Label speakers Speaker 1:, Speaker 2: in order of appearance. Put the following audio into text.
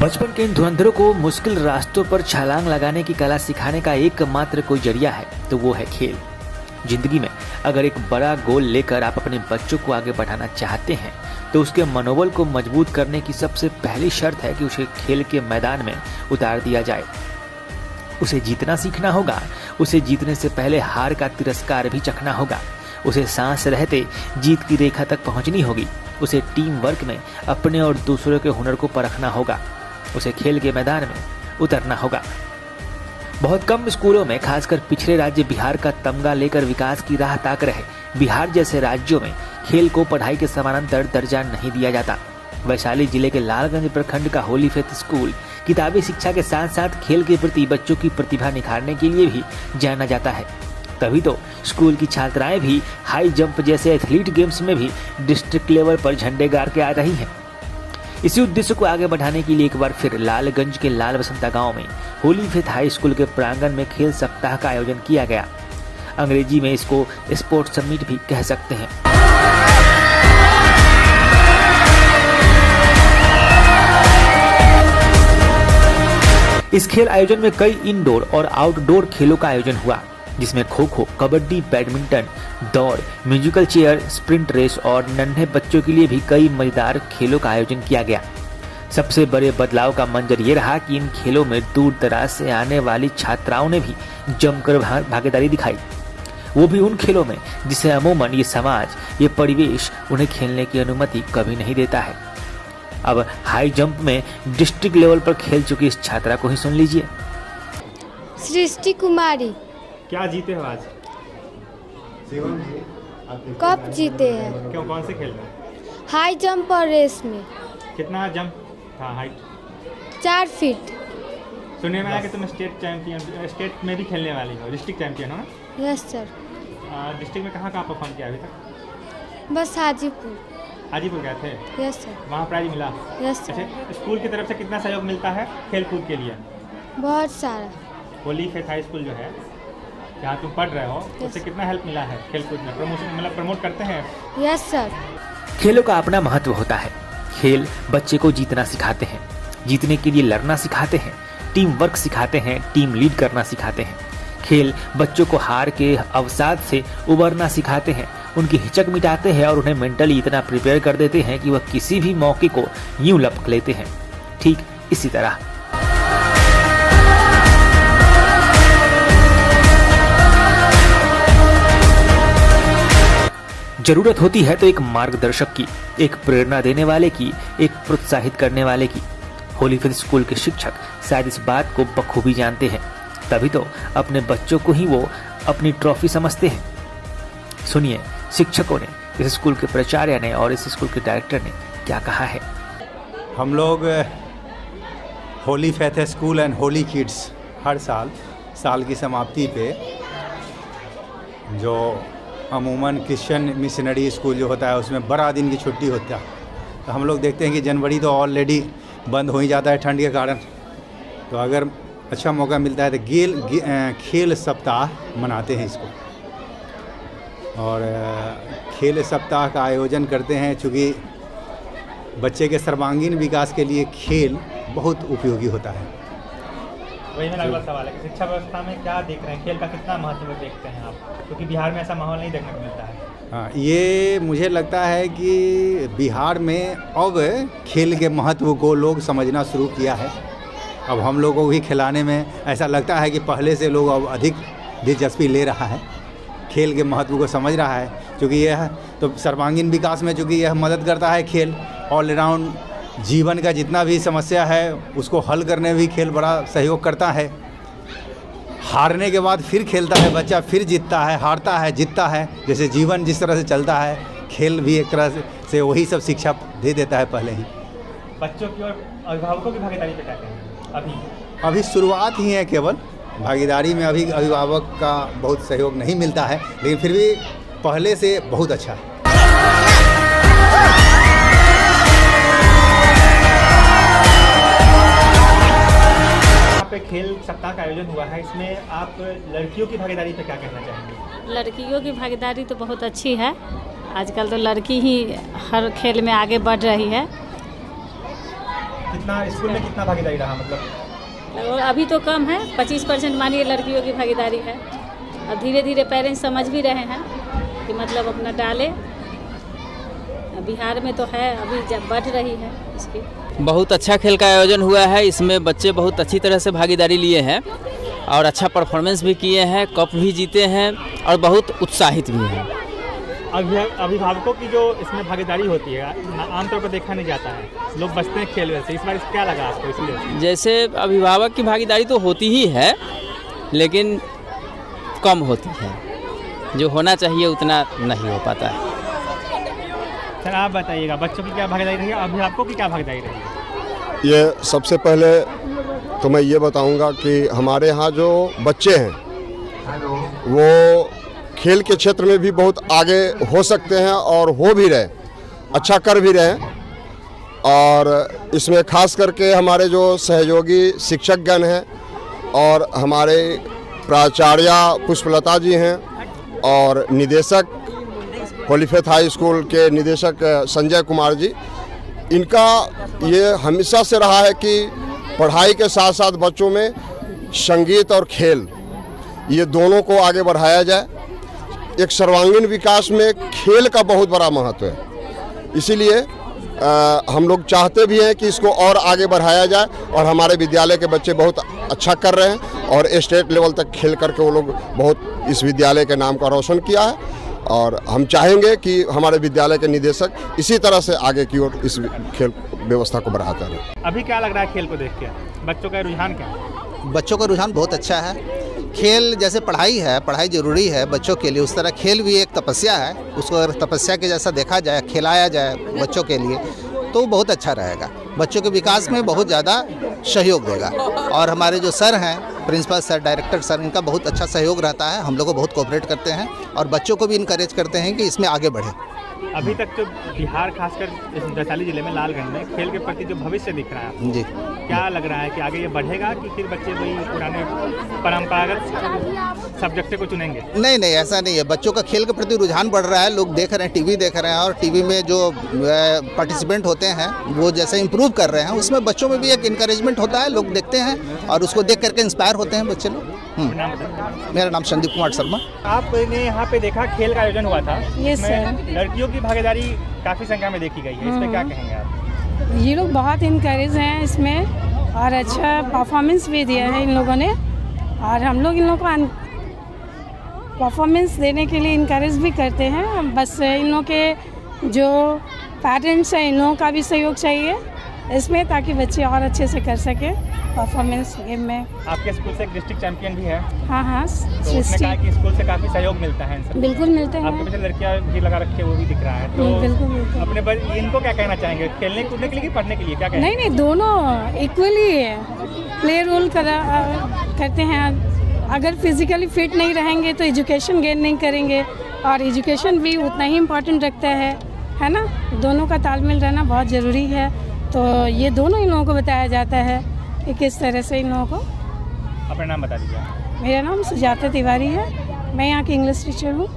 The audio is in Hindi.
Speaker 1: बचपन के इन धुरंधरों को मुश्किल रास्तों पर छलांग लगाने की कला सिखाने का एकमात्र कोई जरिया है तो वो है खेल। जिंदगी में अगर एक बड़ा गोल लेकर आप अपने बच्चों को आगे बढ़ाना चाहते हैं तो उसके मनोबल को मजबूत करने की सबसे पहली शर्त है कि उसे खेल के मैदान में उतार दिया जाए। उसे जीतना सीखना होगा, उसे जीतने से पहले हार का तिरस्कार भी चखना होगा, उसे सांस रहते जीत की रेखा तक पहुंचनी होगी, उसे टीम वर्क में अपने और दूसरों के हुनर को परखना होगा, उसे खेल के मैदान में उतरना होगा। बहुत कम स्कूलों में, खासकर पिछड़े राज्य बिहार का तमगा लेकर विकास की राह ताक रहे बिहार जैसे राज्यों में खेल को पढ़ाई के समानांतर दर्जा नहीं दिया जाता। वैशाली जिले के लालगंज प्रखंड का होली फेथ स्कूल किताबी शिक्षा के साथ साथ खेल के प्रति बच्चों की प्रतिभा निखारने के लिए भी जाना जाता है। तभी तो स्कूल की छात्राएं भी हाई जंप जैसे एथलीट गेम्स में भी डिस्ट्रिक्ट लेवल पर झंडे गाड़ के आ रही हैं। इसी उद्देश्य को आगे बढ़ाने के लिए एक बार फिर लालगंज के लाल बसंता गांव में होली फेथ हाई स्कूल के प्रांगण में खेल सप्ताह का आयोजन किया गया। अंग्रेजी में इसको स्पोर्ट्स समिट भी कह सकते हैं। इस खेल आयोजन में कई इंडोर और आउटडोर खेलों का आयोजन हुआ, जिसमें खो खो, कबड्डी, बैडमिंटन, दौड़, म्यूजिकल चेयर, स्प्रिंट रेस और नन्हे बच्चों के लिए भी कई मजेदार खेलों का आयोजन किया गया। सबसे बड़े बदलाव का मंजर ये रहा कि इन खेलों में दूर दराज से आने वाली छात्राओं ने भी जमकर भागीदारी दिखाई, वो भी उन खेलों में जिसे अमूमन ये समाज, ये परिवेश उन्हें खेलने की अनुमति कभी नहीं देता है। अब हाई जंप में डिस्ट्रिक्ट लेवल पर खेल चुकी इस छात्रा को ही सुन लीजिए।
Speaker 2: सृष्टि कुमारी।
Speaker 3: क्या जीते हो आज?
Speaker 2: कप जीते हैं।
Speaker 3: क्यों, कौन से खेल में?
Speaker 2: हाई जंप और रेस में।
Speaker 3: कितना जंप था हाइट?
Speaker 2: 4 फीट।
Speaker 3: सुनने में आया कि तुम स्टेट में भी खेलने वाली हो, डिस्ट्रिक्ट चैंपियन हो ना?
Speaker 2: Yes sir.
Speaker 3: डिस्ट्रिक्ट में कहाँ परफॉर्म किया अभी तक?
Speaker 2: बस हाजीपुर।
Speaker 3: हाजीपुर गए थे?
Speaker 2: Yes sir.
Speaker 3: वहाँ प्राइज मिला?
Speaker 2: Yes sir.
Speaker 3: अच्छा, स्कूल की तरफ से कितना सहयोग मिलता है खेल कूद के लिए?
Speaker 2: बहुत सारा।
Speaker 3: होली फेथ हाई स्कूल जो है जहाँ तुम पढ़ रहे हो, उससे कितना हेल्प मिला है खेल कूद में? प्रमोशन मतलब प्रमोट करते हैं?
Speaker 2: Yes sir.
Speaker 1: खेलों का अपना महत्व होता है। खेल बच्चे को जीतना सिखाते हैं, जीतने के लिए लड़ना सिखाते हैं, टीम वर्क सिखाते हैं, टीम लीड करना सिखाते हैं। खेल बच्चों को हार के अवसाद से उबरना सिखाते हैं, उनकी हिचक मिटाते हैं और उन्हें मेंटली इतना प्रिपेयर कर देते हैं कि वह किसी भी मौके को यूं लपक लेते हैं। ठीक इसी तरह जरूरत होती है तो एक मार्गदर्शक की, एक प्रेरणा देने वाले की, एक प्रोत्साहित करने वाले की। होली फेथ स्कूल के शिक्षक शायद इस बात को बखूबी जानते हैं, तभी तो अपने बच्चों को ही वो अपनी ट्रॉफी समझते हैं। सुनिए शिक्षकों ने, इस स्कूल के प्राचार्य ने और इस स्कूल के डायरेक्टर ने क्या कहा है।
Speaker 4: हम लोग holy faith school and holy kids हर साल की समाप्ति पे, जो अमूमन क्रिश्चियन मिशनरी स्कूल जो होता है उसमें 12 दिन की छुट्टी होता है, तो हम लोग देखते हैं कि जनवरी तो ऑलरेडी बंद हो ही जाता है ठंड के कारण। तो अगर अच्छा मौका मिलता है तो खेल सप्ताह मनाते हैं इसको, और खेल सप्ताह का आयोजन करते हैं चूँकि बच्चे के सर्वांगीण विकास के लिए खेल बहुत उपयोगी होता है।
Speaker 3: वही मेरा अगला सवाल है कि शिक्षा व्यवस्था में क्या देख रहे हैं, खेल का कितना महत्व देखते हैं आप? क्योंकि बिहार में ऐसा माहौल नहीं देखने को मिलता है।
Speaker 4: हाँ, ये मुझे लगता है कि बिहार में अब खेल के महत्व को लोग समझना शुरू किया है। अब हम लोगों को भी खिलाने में ऐसा लगता है कि पहले से लोग अब अधिक दिलचस्पी ले रहा है, खेल के महत्व को समझ रहा है, क्योंकि यह तो सर्वांगीण विकास में चूँकि यह मदद करता है। खेल ऑलराउंड जीवन का जितना भी समस्या है उसको हल करने में भी खेल बड़ा सहयोग करता है। हारने के बाद फिर खेलता है बच्चा, फिर जीतता है, हारता है, जीतता है, जैसे जीवन जिस तरह से चलता है खेल भी एक तरह से वही सब शिक्षा दे देता है पहले ही।
Speaker 3: बच्चों की और अभिभावकों की भागीदारी पे क्या कहेंगे? अभी
Speaker 4: शुरुआत ही है, केवल भागीदारी में अभी अभिभावक का बहुत सहयोग नहीं मिलता है, लेकिन फिर भी पहले से बहुत अच्छा है।
Speaker 3: पे खेल सप्ताह का आयोजन हुआ है, इसमें आप लड़कियों की भागीदारी पे क्या कहना चाहेंगे?
Speaker 5: लड़कियों की भागीदारी तो बहुत अच्छी है। आजकल तो लड़की ही हर खेल में आगे बढ़ रही है।
Speaker 3: कितना स्कूल में कितना भागीदारी रहा मतलब?
Speaker 5: और अभी तो कम है, 25% मानिए लड़कियों की भागीदारी है। अब धीरे धीरे पेरेंट्स समझ भी रहे हैं कि मतलब अपना डालें। बिहार में तो है, अभी जब बढ़ रही है इसकी।
Speaker 6: बहुत अच्छा खेल का आयोजन हुआ है। इसमें बच्चे बहुत अच्छी तरह से भागीदारी लिए हैं और अच्छा परफॉर्मेंस भी किए हैं, कप भी जीते हैं और बहुत उत्साहित भी हैं।
Speaker 3: अभिभावकों की जो इसमें भागीदारी होती है आमतौर पर देखा नहीं जाता है, लोग बचते हैं खेल से। इस बार क्या लगा आपको? इसलिए
Speaker 6: जैसे अभिभावक की भागीदारी तो होती ही है, लेकिन कम होती है, जो होना चाहिए उतना नहीं हो पाता है।
Speaker 3: सर आप बताइएगा, बच्चों की क्या भागीदारी रही है, अभिभावकों की क्या भागीदारी रही है?
Speaker 7: ये सबसे पहले तो मैं ये बताऊंगा कि हमारे यहाँ जो बच्चे हैं वो खेल के क्षेत्र में भी बहुत आगे हो सकते हैं और हो भी रहे, अच्छा कर भी रहे हैं। और इसमें खास करके हमारे जो सहयोगी शिक्षकगण हैं और हमारे प्राचार्या पुष्पलता जी हैं और निदेशक होलीफेथ हाई स्कूल के निदेशक संजय कुमार जी, इनका ये हमेशा से रहा है कि पढ़ाई के साथ साथ बच्चों में संगीत और खेल ये दोनों को आगे बढ़ाया जाए। एक सर्वांगीण विकास में खेल का बहुत बड़ा महत्व है, इसीलिए हम लोग चाहते भी हैं कि इसको और आगे बढ़ाया जाए। और हमारे विद्यालय के बच्चे बहुत अच्छा कर रहे हैं और स्टेट लेवल तक खेल करके वो लोग बहुत इस विद्यालय के नाम का रोशन किया है। और हम चाहेंगे कि हमारे विद्यालय के निदेशक इसी तरह से आगे की ओर इस खेल व्यवस्था को बढ़ाते रहें।
Speaker 3: अभी क्या लग रहा है खेल को देख के, बच्चों का रुझान क्या है?
Speaker 8: बच्चों का रुझान बहुत अच्छा है। खेल जैसे पढ़ाई है, पढ़ाई ज़रूरी है बच्चों के लिए, उस तरह खेल भी एक तपस्या है। उसको अगर तपस्या के जैसा देखा जाए, खिलाया जाए बच्चों के लिए, तो बहुत अच्छा रहेगा, बच्चों के विकास में बहुत ज़्यादा सहयोग देगा। और हमारे जो सर हैं, प्रिंसिपल सर, डायरेक्टर सर, इनका बहुत अच्छा सहयोग रहता है। हम लोग को बहुत कोऑपरेट करते हैं और बच्चों को भी इनकरेज करते हैं कि इसमें आगे बढ़े।
Speaker 3: अभी तक जो बिहार खासकर वैशाली जिले में लालगंज में खेल के प्रति जो भविष्य दिख रहा है
Speaker 8: जी,
Speaker 3: क्या लग रहा है कि आगे ये बढ़ेगा कि फिर बच्चे वही पुराने परंपरागत सब्जेक्ट को चुनेंगे?
Speaker 8: नहीं नहीं, ऐसा नहीं है। बच्चों का खेल के प्रति रुझान बढ़ रहा है, लोग देख रहे हैं, टीवी देख रहे हैं और टीवी में जो पार्टिसिपेंट होते हैं वो जैसे इम्प्रूव कर रहे हैं, उसमें बच्चों में भी एक इनकरेजमेंट होता है। लोग देखते हैं और उसको देख करके इंस्पायर होते हैं बच्चे लोग। मेरा नाम संदीप कुमार शर्मा।
Speaker 3: आपने यहाँ पे देखा खेल का आयोजन हुआ था,
Speaker 9: यस सर।
Speaker 3: लड़कियों की भागीदारी काफ़ी संख्या में देखी गई है, इस पे क्या कहेंगे आप?
Speaker 9: ये लोग बहुत इनकरेज हैं इसमें और अच्छा परफॉर्मेंस भी दिया है इन लोगों ने। और हम लोग इन लोगों को परफॉर्मेंस देने के लिए इनकरेज भी करते हैं। बस इन लोगों के जो पेरेंट्स हैं, इन लोगों का भी सहयोग चाहिए इसमें, ताकि बच्चे और अच्छे से कर सके परफॉर्मेंस गेम में।
Speaker 3: आपके स्कूल से एक डिस्ट्रिक्ट चैंपियन भी है।
Speaker 9: हाँ हाँ,
Speaker 3: तो उसने कहा कि स्कूल से काफ़ी सहयोग मिलता है इनसे।
Speaker 9: बिल्कुल मिलते हैं।
Speaker 3: आपके पीछे लड़कियाँ भी लगा रखी है, वो भी दिख रहा है। तो
Speaker 9: बिल्कुल बिल्कुल।
Speaker 3: अपने इनको क्या कहना चाहेंगे, खेलने कूदने के लिए कि पढ़ने के लिए, क्या कहेंगे?
Speaker 9: नहीं, दोनों इक्वली प्ले रोल करते हैं। अगर फिजिकली फिट नहीं रहेंगे तो एजुकेशन गेन नहीं करेंगे, और एजुकेशन भी उतना ही इम्पोर्टेंट रखता है ना। दोनों का तालमेल रहना बहुत ज़रूरी है। तो ये दोनों इन लोगों को बताया जाता है कि किस तरह से इन लोगों को।
Speaker 3: अपना नाम बता दीजिए।
Speaker 9: मेरा नाम सुजाता तिवारी है, मैं यहाँ की इंग्लिश टीचर हूँ।